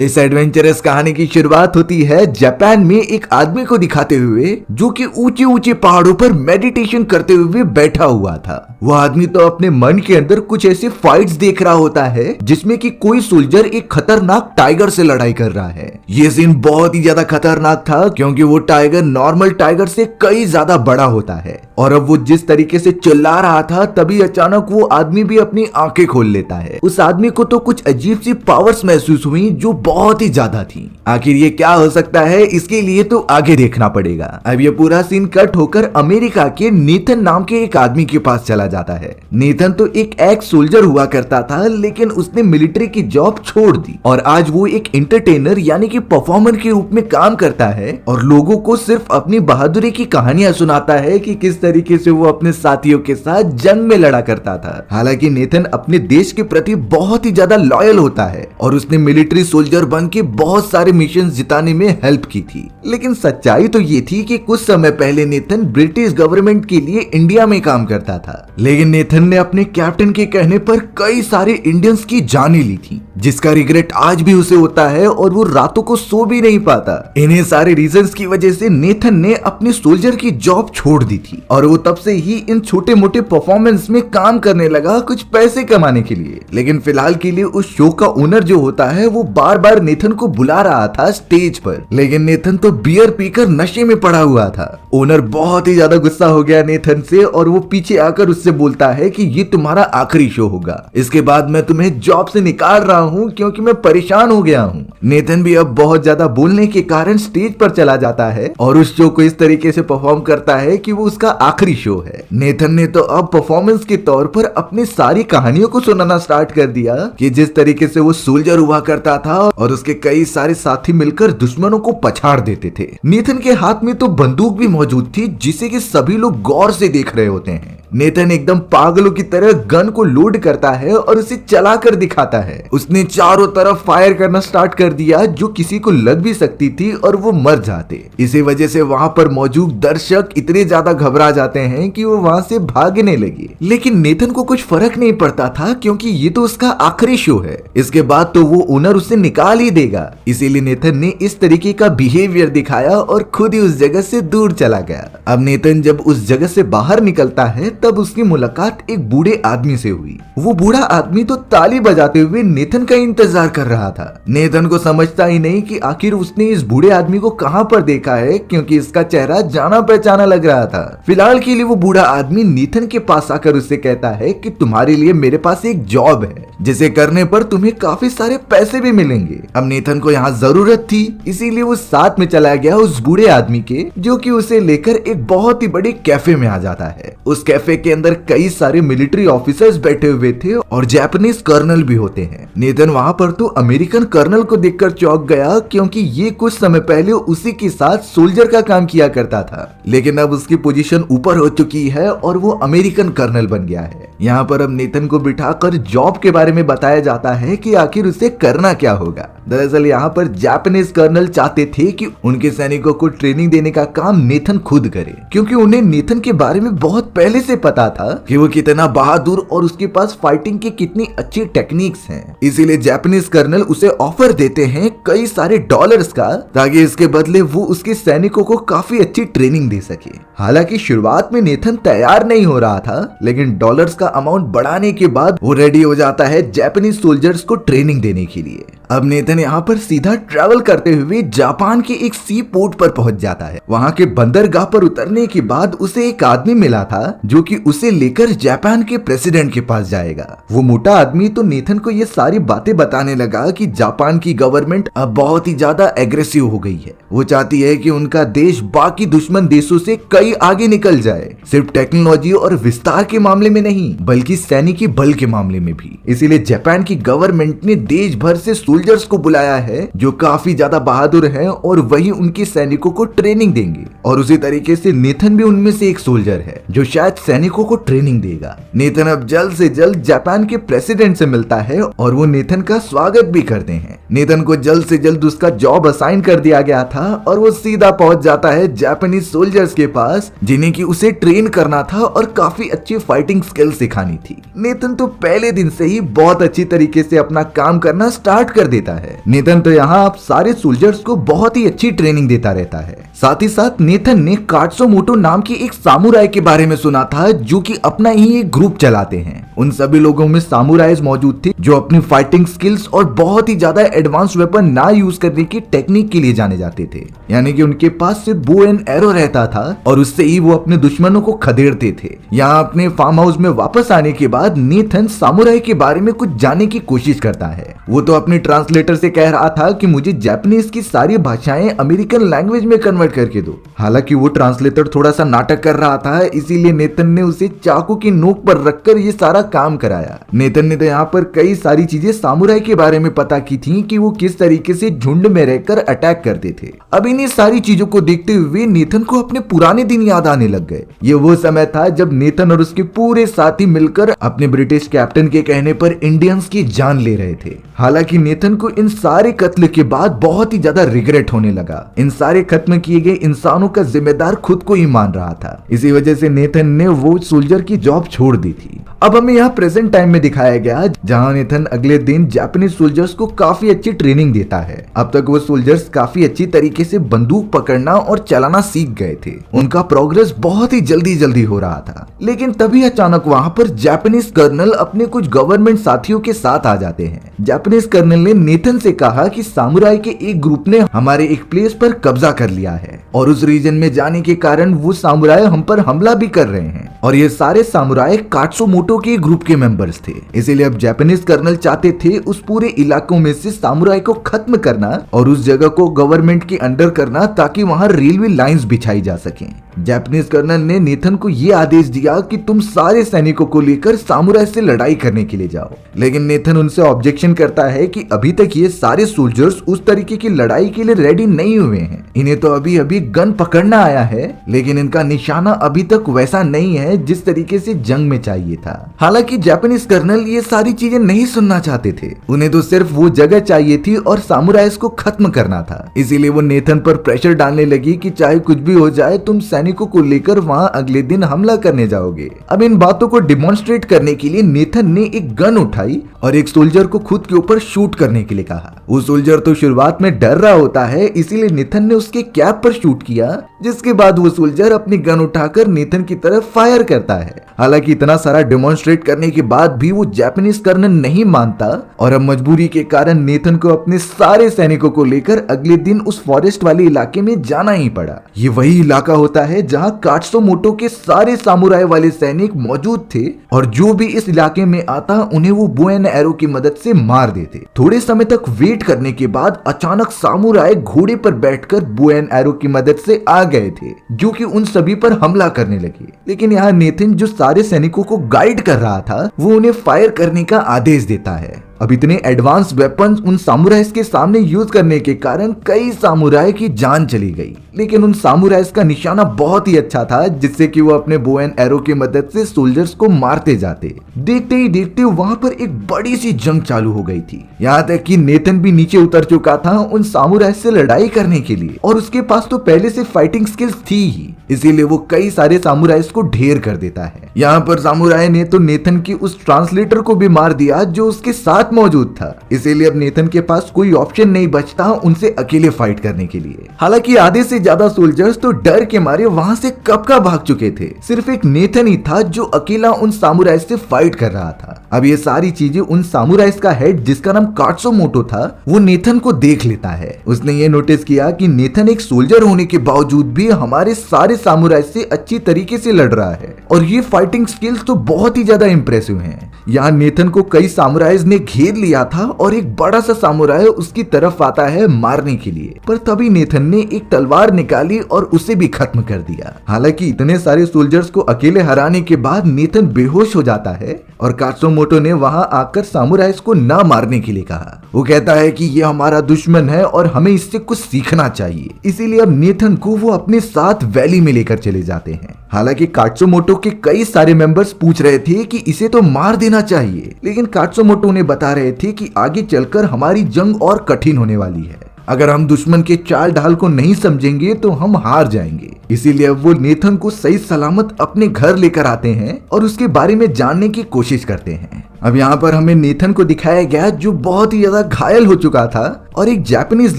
इस एडवेंचरस कहानी की शुरुआत होती है जापान में एक आदमी को दिखाते हुए जो कि ऊंचे ऊंचे पहाड़ों पर मेडिटेशन करते हुए बैठा हुआ था। वह आदमी तो अपने मन के अंदर कुछ ऐसे फाइट्स देख रहा होता है जिसमें कि कोई सोल्जर एक खतरनाक टाइगर से लड़ाई कर रहा है। ये सीन बहुत ही ज्यादा खतरनाक था क्योंकि वो टाइगर नॉर्मल टाइगर से कई ज्यादा बड़ा होता है और अब वो जिस तरीके से चिल्ला रहा था तभी अचानक वो आदमी भी अपनी आंखें खोल लेता है। उस आदमी को तो कुछ अजीब सी पावर्स महसूस हुई जो बहुत ही ज्यादा थी। आखिर ये क्या हो सकता है, इसके लिए तो आगे देखना पड़ेगा। अब ये पूरा सीन कट होकर अमेरिका के नेथन नाम के एक आदमी के पास चला जाता है। नेथन तो एक एक्स सोल्जर हुआ करता था लेकिन उसने मिलिट्री की जॉब छोड़ दी और आज वो एक एंटरटेनर यानी कि परफॉर्मर के रूप में काम करता है और लोगों को सिर्फ अपनी बहादुरी की कहानियां सुनाता है कि किस तरीके से वो अपने साथियों के साथ जंग में लड़ा करता था। हालांकि नेथन अपने देश के प्रति बहुत ही ज्यादा लॉयल होता है और उसने मिलिट्री सोल्जर बन के बहुत सारे मिशन जिताने में हेल्प की थी। लेकिन सच्चाई तो ये थी कि कुछ समय पहले नेथन ब्रिटिश गवर्नमेंट के लिए इंडिया में काम करता था, लेकिन नेथन ने अपने कैप्टन के कहने पर कई सारे इंडियंस की जानें ली थी, जिसका रिग्रेट आज भी उसे होता है और वो रातों को सो भी नहीं पाता। इन्हीं सारे रीजंस की वजह से नेथन ने अपने सोल्जर की जॉब छोड़ दी थी और वो तब से ही इन छोटे मोटे परफॉर्मेंस में काम करने लगा कुछ पैसे कमाने के लिए। लेकिन फिलहाल के लिए उस शो का ओनर जो होता है वो बार बार नेथन को बुला रहा था स्टेज पर, लेकिन नेथन तो बियर पीकर नशे में पड़ा हुआ था। ओनर बहुत ही ज्यादा गुस्सा हो गया नेथन से और वो पीछे आकर उससे बोलता है कि ये तुम्हारा आखिरी शो होगा, इसके बाद मैं तुम्हें जॉब से निकाल रहा हूँ क्योंकि मैं परेशान हो गया हूँ। नेथन भी अब बहुत ज्यादा बोलने के कारण स्टेज पर चला जाता है और उस शो को इस तरीके से परफॉर्म करता है कि वो उसका आखिरी शो है। नेथन ने तो अब परफॉर्मेंस के तौर पर अपनी सारी कहानियों को सुनाना स्टार्ट कर दिया कि जिस तरीके से वो सोल्जर हुआ करता था और उसके कई सारे साथी मिलकर दुश्मनों को पछाड़ देते थे। नेथन के हाथ में तो बंदूक भी मौजूद थी जिसे कि सभी लोग गौर से देख रहे होते हैं। नेथन एकदम पागलों की तरह गन को लोड करता है और उसे चलाकर दिखाता है। उसने चारों तरफ फायर करना स्टार्ट कर दिया जो किसी को लग भी सकती थी और वो मर जाते। इसी वजह से वहां पर मौजूद दर्शक इतने ज्यादा घबरा जाते हैं कि वो वहां से भागने लगे। लेकिन नेथन को कुछ फर्क नहीं पड़ता था क्योंकि ये तो उसका आखिरी शो है, इसके बाद तो वो ओनर उसे निकाल ही देगा। इसीलिए नेथन ने इस तरीके का बिहेवियर दिखाया और खुद ही उस जगह से दूर चला गया। अब नेथन जब उस जगह से बाहर निकलता है तब उसकी मुलाकात एक बूढ़े आदमी से हुई। वो बूढ़ा आदमी तो ताली बजाते हुए नेथन का इंतजार कर रहा था। नेथन को समझता ही नहीं कि आखिर उसने इस बूढ़े आदमी को कहां पर देखा है क्योंकि इसका चेहरा जाना पहचाना लग रहा था। फिलहाल के लिए वो बूढ़ा आदमी नेथन के पास आकर उससे कहता है कि तुम्हारे लिए मेरे पास एक जॉब है जिसे करने पर तुम्हें काफी सारे पैसे भी मिलेंगे। अब नेथन को यहाँ जरूरत थी इसीलिए वो साथ में चला गया उस बूढ़े आदमी के, जो कि उसे लेकर एक बहुत ही बड़े कैफे में आ जाता है। उस कैफे के अंदर कई सारे मिलिट्री ऑफिसर्स बैठे हुए थे और जापानीज कर्नल भी होते हैं। नेथन वहां पर तो अमेरिकन कर्नल को देखकर चौंक गया क्योंकि ये कुछ समय पहले उसी के साथ सोल्जर का काम किया करता था, लेकिन अब उसकी पोजीशन ऊपर हो चुकी है और वो अमेरिकन कर्नल बन गया है। यहाँ पर अब नेथन को बिठाकर जॉब के बारे में बताया जाता है कि आखिर उसे करना क्या होगा। दरअसल यहाँ पर जापानीज कर्नल चाहते थे कि उनके सैनिकों को ट्रेनिंग देने का काम नेथन खुद करे, क्योंकि उन्हें नेथन के बारे में बहुत पहले से पता था कि वो कितना बहादुर और उसके पास फाइटिंग की कितनी अच्छी टेक्निक्स हैं। इसीलिए जापानीज कर्नल उसे ऑफर देते हैं कई सारे डॉलर्स का, ताकि इसके बदले वो उसके सैनिकों को काफी अच्छी ट्रेनिंग दे सके। हालांकि शुरुआत में नेथन तैयार नहीं हो रहा था, लेकिन डॉलर्स का अमाउंट बढ़ाने के बाद वो रेडी हो जाता है जापानीज सोल्जर्स को ट्रेनिंग देने के लिए। अब नेथन यहाँ पर सीधा ट्रैवल करते हुए जापान के एक सी पोर्ट पर पहुंच जाता है। वहाँ के बंदरगाह पर उतरने के बाद उसे एक आदमी मिला था जो कि उसे लेकर जापान के प्रेसिडेंट के पास जाएगा। वो मोटा आदमी तो नेथन को ये सारी बातें बताने लगा कि जापान की गवर्नमेंट अब बहुत ही ज्यादा एग्रेसिव हो गई है। वो चाहती है कि उनका देश बाकी दुश्मन देशों से कई आगे निकल जाए, सिर्फ टेक्नोलॉजी और विस्तार के मामले में नहीं बल्कि सैनिकी बल के मामले में भी। इसीलिए जापान की गवर्नमेंट ने देश भर से सोल्जर्स को बुलाया है जो काफी ज्यादा बहादुर हैं और वही उनके सैनिकों को ट्रेनिंग देंगे। और उसी तरीके से नेथन भी उनमें से एक सोल्जर है जो शायद सैनिकों को ट्रेनिंग देगा। नेथन अब जल्द से जल्द जापान के प्रेसिडेंट से मिलता है और वो नेथन का स्वागत भी करते हैं। नेथन को जल्द से जल्द उसका जॉब असाइन कर दिया गया था और वो सीधा पहुंच जाता है जापानीज सोल्जर्स के पास जिन्हें की उसे ट्रेन करना था और काफी अच्छी फाइटिंग स्किल सिखानी थी। नेथन तो पहले दिन से ही बहुत अच्छी तरीके से अपना काम करना स्टार्ट कर कर देता है। नेथन तो यहाँ आप सारे सोल्जर्स को बहुत ही अच्छी ट्रेनिंग देता रहता है। साथ ही साथ नेथन ने काट्सुमोटो नाम के एक सामुराई के बारे में सुना था जो कि अपना ही एक ग्रुप चलाते हैं। उन सभी लोगों में सामुराइज मौजूद थे जो अपनी फाइटिंग स्किल्स और बहुत ही ज्यादा एडवांस वेपन ना यूज करने की टेक्निक के लिए जाने जाते थे, यानी कि उनके पास सिर्फ बो एंड एरो रहता था और उससे ही वो अपने दुश्मनों को खदेड़ते थे। यहाँ अपने फार्म हाउस में वापस आने के बाद नेथन सामुराई के बारे में कुछ जानने की कोशिश करता है। वो तो अपने ट्रांसलेटर से कह रहा था कि मुझे जापानीज की सारी भाषाएं अमेरिकन लैंग्वेज में कन्वर्ट करके दो। हालांकि वो ट्रांसलेटर थोड़ा सा नाटक कर रहा था, इसीलिए नेथन ने उसे चाकू की नोक पर रखकर ये सारा काम कराया। नेथन ने तो यहाँ पर कई सारी चीजें सामुराई के बारे में पता की थी कि वो किस तरीके से झुंड में रहकर अटैक करते थे। अब इन्हीं सारी चीजों को देखते हुए नेथन को अपने पुराने दिन याद आने लग गए। ये वो समय था जब नेथन और उसके पूरे साथी मिलकर अपने ब्रिटिश कैप्टन के कहने पर इंडियंस की जान ले रहे थे। हालांकि नेथन को इन सारे कत्ल के बाद बहुत ही ज्यादा रिग्रेट होने लगा। इन सारे खत्म किए गए इंसानों का जिम्मेदार खुद को ही मान रहा था। इसी वजह से नेथन ने वो सोल्जर की जॉब छोड़ दी थी। अब हमें यहाँ प्रेजेंट टाइम में दिखाया गया जहाँ नेथन अगले दिन जापानीज सोल्जर्स को काफी अच्छी ट्रेनिंग देता है। अब तक वो सोल्जर्स काफी अच्छी तरीके से बंदूक पकड़ना और चलाना सीख गए थे। उनका प्रोग्रेस बहुत ही जल्दी हो रहा था। लेकिन तभी अचानक वहाँ पर जापानीज कर्नल अपने कुछ गवर्नमेंट साथियों के साथ आ जाते हैं। जापानीज कर्नल ने नेथन से कहा कि सामुराई के एक ग्रुप ने हमारे एक प्लेस पर कब्जा कर लिया है और उस रीजन में जाने के कारण वो सामुराई हम पर हमला भी कर रहे हैं और ये सारे सामुराई काट्सुमोटो के ग्रुप के मेंबर्स थे। इसीलिए अब जापानीज कर्नल चाहते थे उस पूरे इलाकों में से सामुराई को खत्म करना और उस जगह को गवर्नमेंट के अंडर करना ताकि वहां रेलवे लाइंस बिछाई जा सकें। जापानीज कर्नल ने नेथन को यह आदेश दिया कि तुम सारे सैनिकों को लेकर सामुराई से लड़ाई करने के लिए जाओ। लेकिन नेथन उनसे ऑब्जेक्शन करता है कि अभी तक ये सारे सोल्जर्स उस तरीके की लड़ाई के लिए रेडी नहीं हुए हैं। इन्हें तो अभी अभी गन पकड़ना आया है, लेकिन इनका निशाना अभी तक वैसा नहीं है जिस तरीके से जंग में चाहिए था। हालांकि जापानीज कर्नल ये सारी चीजें नहीं सुनना चाहते थे। उन्हें तो सिर्फ वो जगह चाहिए थी और सामुराइज को खत्म करना था। इसीलिए वो नेथन पर प्रेशर डालने लगी कि चाहे कुछ भी हो जाए तुम सैनिकों को लेकर वहां अगले दिन हमला करने जाओगे। अब इन बातों को डिमॉन्स्ट्रेट करने के लिए नेथन ने एक गन उठाई और एक सोल्जर को खुद के ऊपर शूट करने के लिए कहा। वो सोल्जर तो शुरुआत में डर रहा होता है, इसीलिए नेथन ने उसके कैप पर शूट किया, जिसके बाद वो सोल्जर अपनी गन उठाकर नेथन की तरफ फायर करता है। हालांकि इतना सारा डेमोन्स्ट्रेट करने के बाद भी वो जापानीज कर्नल नहीं मानता और अब मजबूरी के कारण नेथन को अपने सारे सैनिकों को लेकर अगले दिन उस फॉरेस्ट वाले इलाके में जाना ही पड़ा। ये वही इलाका होता है जहां काट्सुमोटो के सारे सामुराई वाले सैनिक मौजूद थे और जो भी इस इलाके में आता उन्हें वो बो एंड एरो की मदद से मार देते। थोड़े समय तक वेट करने के बाद अचानक सामुराई घोड़े पर बैठकर बो एंड एरो की मदद से आ गए थे, जो कि उन सभी पर हमला करने लगे। लेकिन यहाँ नेथन जो सारे सैनिकों को गाइड कर रहा था वो उन्हें फायर करने का आदेश देता है। अब इतने एडवांस वेपन्स उन सामुराइज के सामने यूज करने के कारण कई सामुराई की जान चली गई। लेकिन उन सामुराइज का निशाना बहुत ही अच्छा था, जिससे कि वो अपने बो एंड एरो की मदद से सोल्जर्स को मारते जाते। देखते ही देखते वहां पर एक बड़ी सी जंग चालू हो गई थी। यहाँ तक कि नेथन भी नीचे उतर चुका था उन सामुराइज से लड़ाई करने के लिए और उसके पास तो पहले से फाइटिंग स्किल्स थी ही, इसीलिए वो कई सारे सामुराइज को ढेर कर देता है। यहाँ पर सामुराई ने तो नेथन की उस ट्रांसलेटर को भी मार दिया जो उसके साथ मौजूद था। इसीलिए अब नेथन के पास कोई ऑप्शन नहीं बचता उनसे अकेले फाइट करने के लिए। हालांकि आधे से ज्यादा सोल्जर्स तो डर के मारे वहां से कब का भाग चुके थे। सिर्फ एक नेथन ही था जो अकेला उन सामुराई से फाइट कर रहा था। अब ये सारी चीजें उन सामुराइज का हेड जिसका नाम काट्सुमोटो था वो नेथन को देख लेता है। उसने ये नोटिस किया कि नेथन एक सोल्जर होने के बावजूद भी हमारे सारे सामुराई से अच्छी तरीके से लड़ रहा है और ये फाइटिंग स्किल्स तो बहुत ही ज्यादा इंप्रेसिव हैं। यहाँ नेथन को कई सामुराइज ने घेर लिया था और एक बड़ा सा सामुराई उसकी तरफ आता है मारने के लिए, पर तभी नेथन ने एक तलवार निकाली और उसे भी खत्म कर दिया। हालांकि इतने सारे सोल्जर्स को अकेले हराने के बाद नेथन बेहोश हो जाता है और काट्सुमोटो ने वहां आकर सामुराइज को ना मारने के लिए कहा। वो कहता है कि ये हमारा दुश्मन है और हमें इससे कुछ सीखना चाहिए। इसीलिए अब नेथन को वो अपने साथ वैली में लेकर चले जाते हैं। हालांकि काट्सुमोटो के कई सारे मेंबर्स पूछ रहे थे कि इसे तो मार देना चाहिए, लेकिन काट्सुमोटो ने बता रहे थे कि आगे चलकर हमारी जंग और कठिन होने वाली है। अगर हम दुश्मन के चाल ढाल को नहीं समझेंगे तो हम हार जाएंगे। इसीलिए अब वो नेथन को सही सलामत अपने घर लेकर आते हैं और उसके बारे में जानने की कोशिश करते हैं। अब यहाँ पर हमें नेथन को दिखाया गया जो बहुत ही ज्यादा घायल हो चुका था और एक जापानीज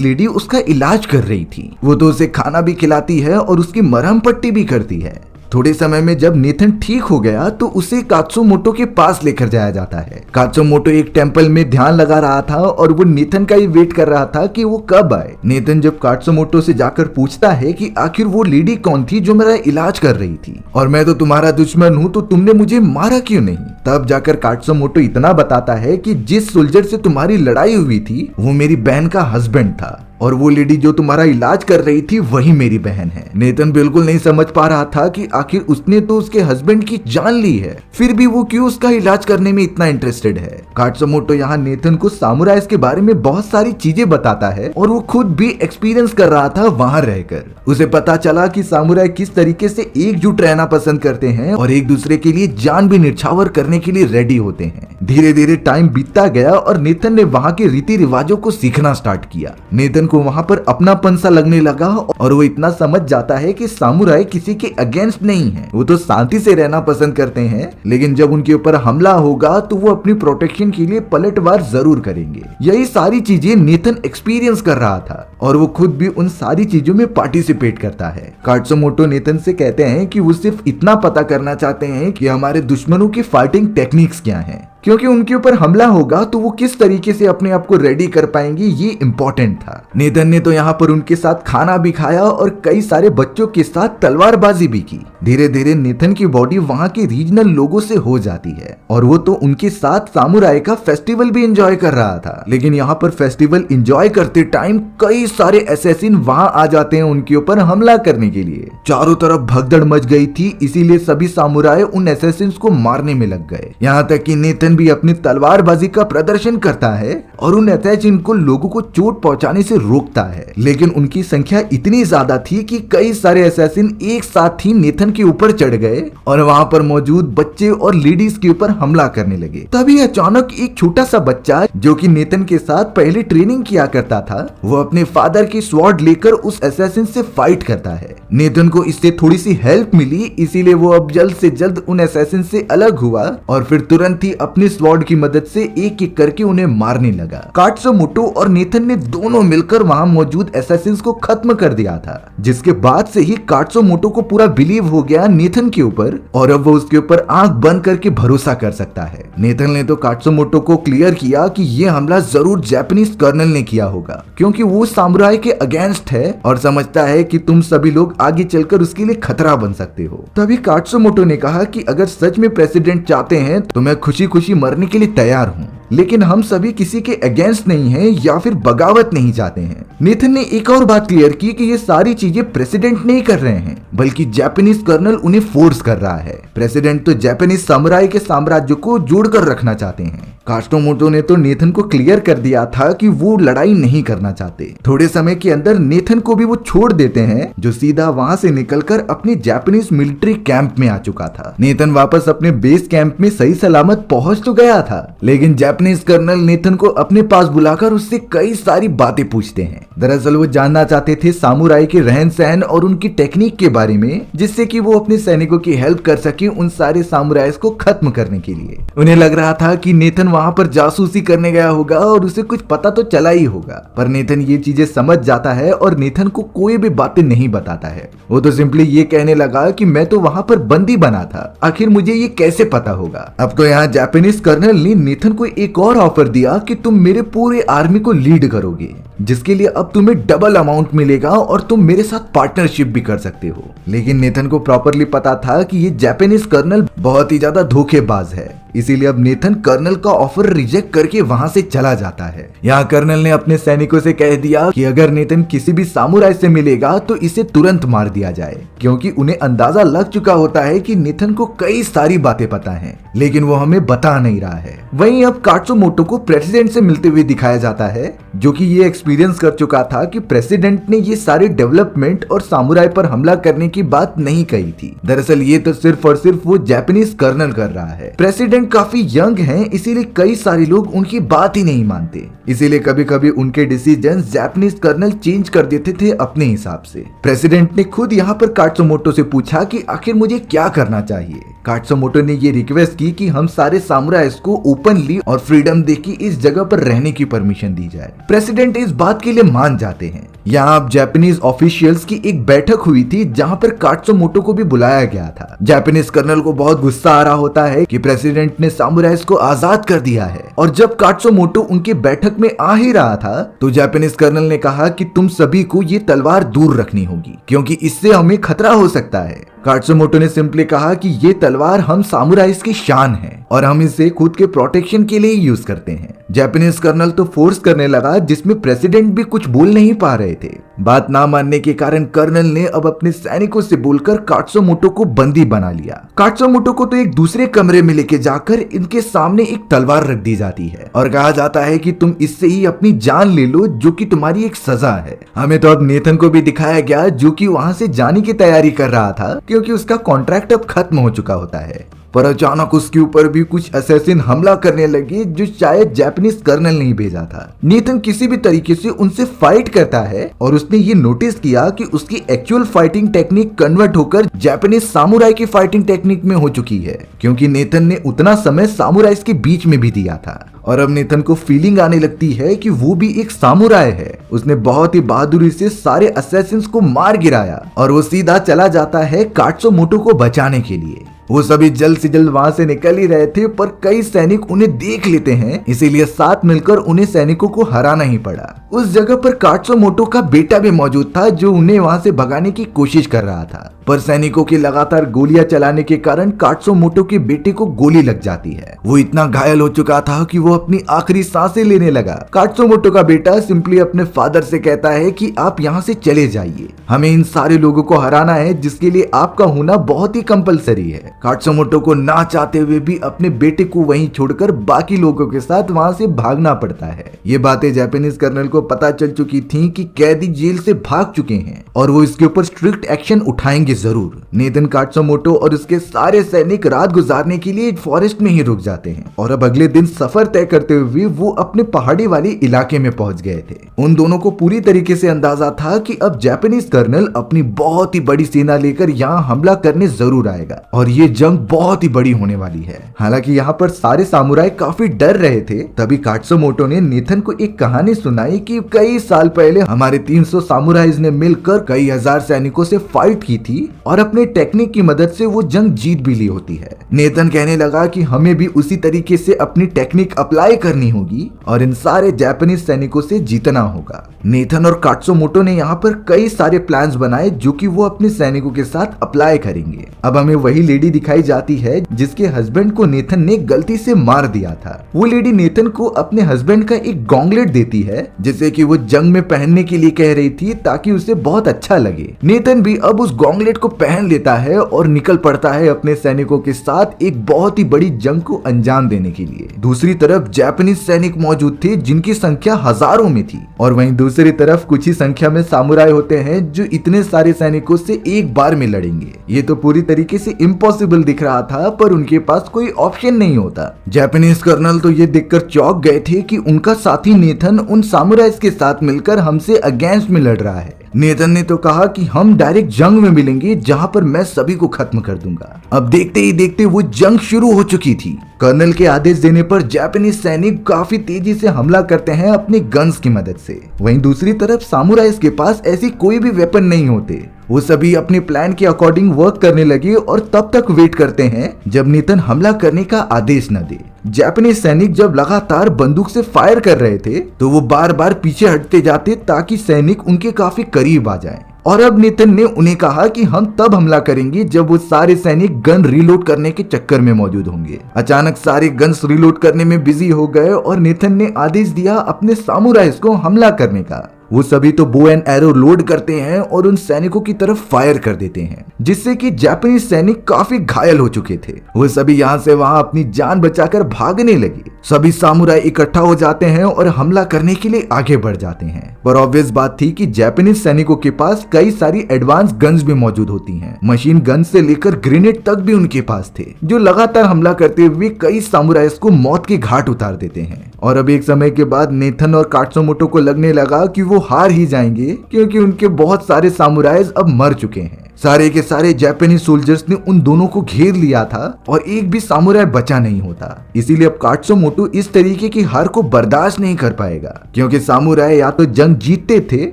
लेडी उसका इलाज कर रही थी। वो तो उसे खाना भी खिलाती है और उसकी मरहम पट्टी भी करती है। थोड़े समय में जब नेथन ठीक हो गया तो उसे कात्सुमोटो के पास लेकर जाया जाता है। कात्सुमोटो एक टेंपल में ध्यान लगा रहा था और वो नेथन का ही वेट कर रहा था कि वो कब आए। नेथन जब कात्सुमोटो से जाकर पूछता है कि आखिर वो लेडी कौन थी जो मेरा इलाज कर रही थी, और मैं तो तुम्हारा दुश्मन हूँ, तो तुमने मुझे मारा क्यों नहीं? तब जाकर कात्सुमोटो इतना बताता है कि जिस सोल्जर से तुम्हारी लड़ाई हुई थी वो मेरी बहन का हस्बैंड था और वो लेडी जो तुम्हारा इलाज कर रही थी वही मेरी बहन है। नेथन बिल्कुल नहीं समझ पा रहा था कि आखिर उसने तो उसके हस्बैंड की जान ली है, फिर भी वो क्यों उसका इलाज करने में इतना इंटरेस्टेड है। कात्सुमोटो यहाँ नेथन को सामुराइज के बारे में बहुत सारी चीजें बताता है और वो खुद भी एक्सपीरियंस कर रहा था वहां रहकर। उसे पता चला कि सामुराई किस तरीके से एकजुट रहना पसंद करते हैं और एक दूसरे के लिए जान भी निछावर करने के लिए रेडी होते हैं। धीरे धीरे टाइम बीतता गया और नेथन ने वहाँ के रीति रिवाजों को सीखना स्टार्ट किया। नेथन को वहाँ पर अपनापन सा लगने लगा और वो इतना समझ जाता है कि सामुराई किसी के अगेंस्ट नहीं है, वो तो शांति से रहना पसंद करते हैं, लेकिन जब उनके ऊपर हमला होगा तो वो अपनी प्रोटेक्शन के लिए पलटवार जरूर करेंगे। यही सारी चीजें नेथन एक्सपीरियंस कर रहा था और वो खुद भी उन सारी चीजों में पार्टिसिपेट करता है। कात्सुमोटो नेथन से कहते हैं कि वो सिर्फ इतना पता करना चाहते हैं कि हमारे दुश्मनों की फाइटिंग टेक्निक्स क्या हैं, क्योंकि उनके ऊपर हमला होगा तो वो किस तरीके से अपने आप को रेडी कर पाएंगे ये इम्पोर्टेंट था। नेथन ने तो यहाँ पर उनके साथ खाना भी खाया और कई सारे बच्चों के साथ तलवारबाजी भी की। धीरे धीरे नेथन की बॉडी वहाँ के रीजनल लोगों से हो जाती है और वो तो उनके साथ सामुराई का फेस्टिवल भी एंजॉय कर रहा था। लेकिन यहाँ पर फेस्टिवल एंजॉय करते टाइम कई सारे असैसिन वहाँ आ जाते हैं उनके ऊपर हमला करने के लिए। चारों तरफ भगदड़ मच गई थी, इसीलिए सभी सामुराई उन असैसिन्स को मारने में लग गए। यहाँ तक कि नेथन भी अपनी तलवारबाजी का प्रदर्शन करता है और उन असैसिन को लोगों को चोट पहुंचाने से रोकता है, लेकिन उनकी संख्या इतनी ज्यादा थी कि कई सारे असैसिन एक साथ ही नेथन के ऊपर चढ़ गए और वहां पर मौजूद बच्चे और लेडीज के ऊपर हमला करने लगे। तभी अचानक एक छोटा सा बच्चा जो कि नेथन के साथ पहले ट्रेनिंग किया करता था, वो अपने फादर की स्वॉर्ड लेकर उस असैसिन से फाइट करता है। नेथन को इससे थोड़ी सी हेल्प मिली, इसीलिए वो अब जल्द से जल्द उन असैसिन से अलग हुआ और फिर तुरंत ही अपने स्वॉर्ड की मदद से एक एक करके उन्हें मारने लगा। कात्सुमोटो और नेथन ने दोनों मिलकर वहां मौजूद असैसिन्स को खत्म कर दिया था, जिसके बाद से ही कात्सुमोटो को पूरा बिलीव हो गया नेथन के ऊपर और अब वो उसके ऊपर आंख बंद करके भरोसा कर सकता है। नेथन ने तो कात्सुमोटो को क्लियर किया कि ये हमला जरूर जापानीज कर्नल ने किया होगा, क्योंकि वो सामुराई के अगेंस्ट है और समझता है कि तुम सभी लोग आगे चलकर उसके लिए खतरा बन सकते हो। तभी कात्सुमोटो ने कहा कि अगर सच में प्रेसिडेंट चाहते हैं तो मैं खुशी खुशी मरने के लिए तैयार हूँ, लेकिन हम सभी किसी के अगेंस्ट नहीं हैं या फिर बगावत नहीं चाहते हैं। नेथन ने एक और बात क्लियर की कि ये सारी चीजें प्रेसिडेंट नहीं कर रहे हैं, बल्कि जापानीज कर्नल उन्हें फोर्स कर रहा है। प्रेसिडेंट तो जापानीज सामुराई के साम्राज्य को जोड़कर रखना चाहते हैं। कात्सुमोटो ने तो नेथन को क्लियर कर दिया था कि वो लड़ाई नहीं करना चाहते। थोड़े समय के अंदर नेथन को भी वो छोड़ देते हैं, जो सीधा वहां से निकलकर अपने जापानीज मिलिट्री कैंप में आ चुका था। नेथन वापस अपने बेस कैंप में सही सलामत पहुंच तो गया था, लेकिन जापानीज कर्नल नेथन को अपने पास बुलाकर उससे कई सारी बातें पूछते हैं। दरअसल वो जानना चाहते थे सामुराई के रहन सहन और उनकी टेक्निक के बारे में, जिससे कि वो अपने सैनिकों की हेल्प कर सके उन सारे सामुराइज को खत्म करने के लिए। उन्हें लग रहा था कि नेथन वहां पर जासूसी करने गया होगा और उसे कुछ पता तो चला ही होगा, पर नेथन ये चीजें समझ जाता है और नेथन को कोई भी बातें नहीं बताता है। वो तो सिंपली ये कहने लगा कि मैं तो वहां पर बंदी बना था, आखिर मुझे ये कैसे पता होगा। अब तो यहाँ जापानीज कर्नल ने नेथन को एक और ऑफर दिया कि तुम मेरे पूरे आर्मी को लीड करोगे, जिसके लिए अब तुम्हें डबल अमाउंट मिलेगा और तुम मेरे साथ पार्टनरशिप भी कर सकते हो। लेकिन नेथन को प्रॉपरली पता था कि ये जापानीज कर्नल बहुत ही ज्यादा धोखेबाज है, इसीलिए अब नेथन कर्नल का ऑफर रिजेक्ट करके वहां से चला जाता है। यहाँ कर्नल ने अपने सैनिकों से कह दिया कि अगर नेथन किसी भी सामुराई से मिलेगा तो इसे तुरंत मार दिया जाए, क्योंकि उन्हें अंदाजा लग चुका होता है कि नेथन को कई सारी बातें पता हैं, लेकिन वो हमें बता नहीं रहा है। वहीं अब कात्सुमोटो को प्रेसिडेंट से मिलते हुए दिखाया जाता है, जो कि ये एक्सपीरियंस कर चुका था कि प्रेसिडेंट ने ये सारे डेवलपमेंट और सामुराई पर हमला करने की बात नहीं कही थी। दरअसल ये तो सिर्फ और सिर्फ वो जापानीज कर्नल कर रहा है। प्रेसिडेंट काफी यंग हैं, इसीलिए कई सारे लोग उनकी बात ही नहीं मानते, इसीलिए कभी कभी उनके डिसीजन जापानीज कर्नल चेंज कर देते थे अपने हिसाब से। प्रेसिडेंट ने खुद यहाँ पर कात्सुमोटो से पूछा कि आखिर मुझे क्या करना चाहिए। कात्सुमोटो ने ये रिक्वेस्ट की कि हम सारे सामुराइज को ओपनली और फ्रीडम दे के इस जगह पर रहने की परमिशन दी जाए। प्रेसिडेंट इस बात के लिए मान जाते हैं। यहाँ अब जापानीज ऑफिशियल्स की एक बैठक हुई थी जहाँ पर कात्सुमोटो को भी बुलाया गया था। जापानीज कर्नल को बहुत गुस्सा आ रहा होता है कि प्रेसिडेंट ने सामुराइज को आजाद कर दिया है, और जब कात्सुमोटो उनकी बैठक में आ ही रहा था तो जापानीज कर्नल ने कहा कि तुम सभी को ये तलवार दूर रखनी होगी क्योंकि इससे हमें खतरा हो सकता है। कात्सुमोटो ने सिंपली कहा कि ये तलवार हम सामुराइज की शान है और हम इसे खुद के प्रोटेक्शन के लिए यूज करते हैं। जापानीज कर्नल तो फोर्स करने लगा जिसमें प्रेसिडेंट भी कुछ बोल नहीं पा रहे थे। बात ना मानने के कारण कर्नल ने अब अपने सैनिकों से बोलकर कात्सुमोटो को बंदी बना लिया। कात्सुमोटो को तो एक दूसरे कमरे में लेके जाकर इनके सामने एक तलवार रख दी जाती है और कहा जाता है कि तुम इससे ही अपनी जान ले लो, जो कि तुम्हारी एक सजा है। हमें तो अब नेथन को भी दिखाया गया जो कि वहां से जाने की तैयारी कर रहा था क्योंकि उसका कॉन्ट्रैक्ट अब खत्म हो चुका होता है, पर अचानक उसके ऊपर भी कुछ असैसिन हमला करने लगे जो शायद जापानीज कर्नल नहीं भेजा था। नेथन किसी भी तरीके से उनसे फाइट करता है और उसने ये नोटिस किया कि उसकी एक्चुअल फाइटिंग टेक्निक कन्वर्ट होकर जापानीज सामुराई की फाइटिंग टेक्निक में हो चुकी है, क्योंकि नेथन ने उतना समय सामुराइज के बीच में भी दिया था। और अब नेथन को फीलिंग आने लगती है कि वो भी एक सामुराई है। उसने बहुत ही बहादुरी से सारे असैसिन्स को मार गिराया और वो सीधा चला जाता है कात्सुमोटो को बचाने के लिए। वो सभी जल्द से जल्द वहां से निकल ही रहे थे, पर कई सैनिक उन्हें देख लेते हैं, इसीलिए साथ मिलकर उन्हें सैनिकों को हराना ही पड़ा। उस जगह पर कात्सुमोटो का बेटा भी मौजूद था जो उन्हें वहां से भगाने की कोशिश कर रहा था, पर सैनिकों की लगातार गोलियां चलाने के कारण कात्सुमोटो के बेटे को गोली लग जाती है। वो इतना घायल हो चुका था कि वो अपनी आखिरी सांसें लेने लगा। कात्सुमोटो का बेटा सिंपली अपने फादर से कहता है कि आप यहाँ से चले जाइए, हमें इन सारे लोगों को हराना है जिसके लिए आपका होना बहुत ही कंपलसरी है। कात्सुमोटो को ना चाहते हुए भी अपने बेटे को वहीं छोड़कर बाकी लोगों के साथ वहां से भागना पड़ता है। ये बातें जापानीज कर्नल को पता चल चुकी थी कि कैदी जेल से भाग चुके हैं और वो इसके ऊपर स्ट्रिक्ट एक्शन उठाएंगे जरूर। नेथन कात्सुमोटो और उसके सारे सैनिक रात गुजारने के लिए फॉरेस्ट में ही रुक जाते हैं और अब अगले दिन सफर तय करते हुए वो अपने पहाड़ी वाली इलाके में पहुंच गए थे। उन दोनों को पूरी तरीके से अंदाजा था कि अब जापानीज कर्नल अपनी बहुत ही बड़ी सेना लेकर यहाँ हमला करने जरूर आएगा और ये जंग बहुत ही बड़ी होने वाली है। हालांकि यहाँ पर सारे सामुराई काफी डर रहे थे। तभी कात्सुमोटो ने नेथन को एक कहानी सुनाई कि कई साल पहले हमारे 300 सामुराइज ने मिलकर कई हजार सैनिकों से फाइट की थी और अपने टेक्निक की मदद से वो जंग जीत भी ली होती है। नेथन कहने लगा कि हमें भी उसी तरीके से अपनी टेक्निक अप्लाई करनी होगी और इन सारे जापानीज सैनिकों से जीतना होगा। नेथन और कात्सुमोटो ने यहाँ पर कई सारे प्लान्स बनाए जो कि वो अपने सैनिकों के साथ अप्लाई करेंगे। अब हमें वही लेडी दिखाई जाती है जिसके हस्बैंड को नेथन ने गलती से मार दिया था। वो लेडी नेथन को अपने हस्बैंड का एक गॉन्गलेट देती है जिसे कि वो जंग में पहनने के लिए कह रही थी ताकि उसे बहुत अच्छा लगे। नेथन भी अब उस गॉन्गलेट को पहन लेता है और निकल पड़ता है अपने सैनिकों के साथ एक बहुत ही बड़ी जंग को अंजाम देने के लिए। दूसरी तरफ जापानीज सैनिक मौजूद थे जिनकी संख्या हजारों में थी और वहीं दूसरी तरफ कुछ ही संख्या में सामुराई होते हैं जो इतने सारे सैनिकों से एक बार में लड़ेंगे। ये तो पूरी तरीके से इम्पॉसिबल दिख रहा था, पर उनके पास कोई ऑप्शन नहीं होता। जापानीज कर्नल तो ये देखकर चौंक गए थे कि उनका साथी नेथन उन सामुराइज के साथ मिलकर हमसे अगेंस्ट में लड़ रहा है। नेथन ने तो कहा कि हम डायरेक्ट जंग में मिलेंगे जहां पर मैं सभी को खत्म कर दूंगा। अब देखते ही देखते वो जंग शुरू हो चुकी थी। कर्नल के आदेश देने पर जापानीज सैनिक काफी तेजी से हमला करते हैं अपनी गन्स की मदद से। वहीं दूसरी तरफ सामुराइज के पास ऐसी कोई भी वेपन नहीं होते। वो सभी अपने प्लान के अकॉर्डिंग वर्क करने लगे और तब तक वेट करते हैं जब नेथन हमला करने का आदेश न दे। जापानीज सैनिक जब लगातार बंदूक से फायर कर रहे थे तो वो बार बार पीछे हटते जाते ताकि सैनिक उनके काफी करीब आ जाएं। और अब नेथन ने उन्हें कहा कि हम तब हमला करेंगे जब वो सारे सैनिक गन रीलोड करने के चक्कर में मौजूद होंगे। अचानक सारे गन्स रीलोड करने में बिजी हो गए और नेथन ने आदेश दिया अपने सामुराइज को हमला करने का। वो सभी तो बो एंड एरो लोड करते हैं और उन सैनिकों की तरफ फायर कर देते हैं, जिससे कि जापानी सैनिक काफी घायल हो चुके थे। वो सभी यहाँ से वहाँ अपनी जान बचाकर भागने लगे। सभी सामुराई इकट्ठा हो जाते हैं और हमला करने के लिए आगे बढ़ जाते हैं। पर ऑब्वियस बात थी कि जापानीज सैनिकों के पास कई सारी एडवांस गन्स भी मौजूद होती हैं। मशीन गन से लेकर ग्रेनेड तक भी उनके पास थे, जो लगातार हमला करते हुए कई सामुराइज को मौत के घाट उतार देते हैं। और अब एक समय के बाद नेथन और कात्सुमोटो को लगने लगा कि वो हार ही जाएंगे, क्योंकि उनके बहुत सारे सामुराइज अब मर चुके हैं। सारे के सारे जापानी सोल्जर्स ने उन दोनों को घेर लिया था और एक भी सामुराई बचा नहीं होता। इसीलिए अब कात्सुमोटो इस तरीके की हार को बर्दाश्त नहीं कर पाएगा, क्योंकि सामुराई या तो जंग जीतते थे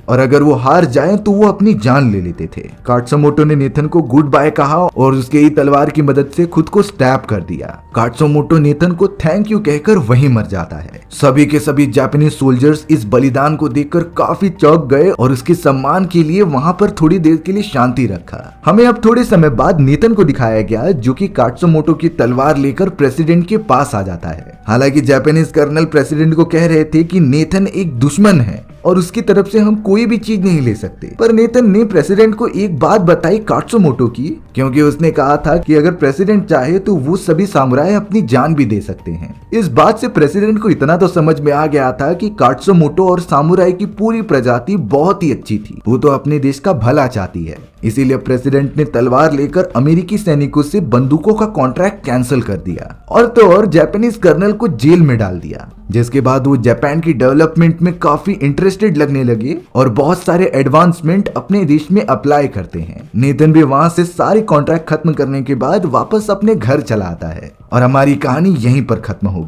और अगर वो हार जाए तो वो अपनी जान ले लेते थे। कात्सुमोटो ने नेथन को गुड बाय कहा और उसके ही तलवार की मदद से खुद को स्टैब कर दिया। कात्सुमोटो नेथन को थैंक यू कहकर वहीं मर जाता है। सभी के सभी जापानी सोल्जर्स इस बलिदान को देखकर काफी चौंक गए और उसके सम्मान के लिए वहां पर थोड़ी देर के लिए शांति रखा। हमें अब थोड़े समय बाद नेथन को दिखाया गया, जो कि कात्सुमोटो की तलवार लेकर प्रेसिडेंट के पास आ जाता है। हालांकि जापानीज कर्नल प्रेसिडेंट को कह रहे थे कि नेथन एक दुश्मन है और उसकी तरफ से हम कोई भी चीज नहीं ले सकते, पर नेथन ने प्रेसिडेंट को एक बात बताई कात्सुमोटो की, क्योंकि उसने कहा था कि अगर प्रेसिडेंट चाहे तो वो सभी सामुराई अपनी जान भी दे सकते हैं। इस बात से प्रेसिडेंट को इतना तो समझ में आ गया था कि कात्सुमोटो और सामुराई की पूरी प्रजाति बहुत ही अच्छी थी, वो तो अपने देश का भला चाहती है। इसीलिए प्रेसिडेंट ने तलवार लेकर अमेरिकी सैनिकों से बंदूकों का कॉन्ट्रैक्ट कैंसिल कर दिया और तो और जापानीज कर्नल को जेल में डाल दिया, जिसके बाद वो जापान की डेवलपमेंट में काफी इंटरेस्टेड लगने लगे और बहुत सारे एडवांसमेंट अपने देश में अप्लाई करते हैं। नेथन भी वहां से सारे कॉन्ट्रैक्ट खत्म करने के बाद वापस अपने घर चला आता है और हमारी कहानी यहीं पर खत्म हो गई।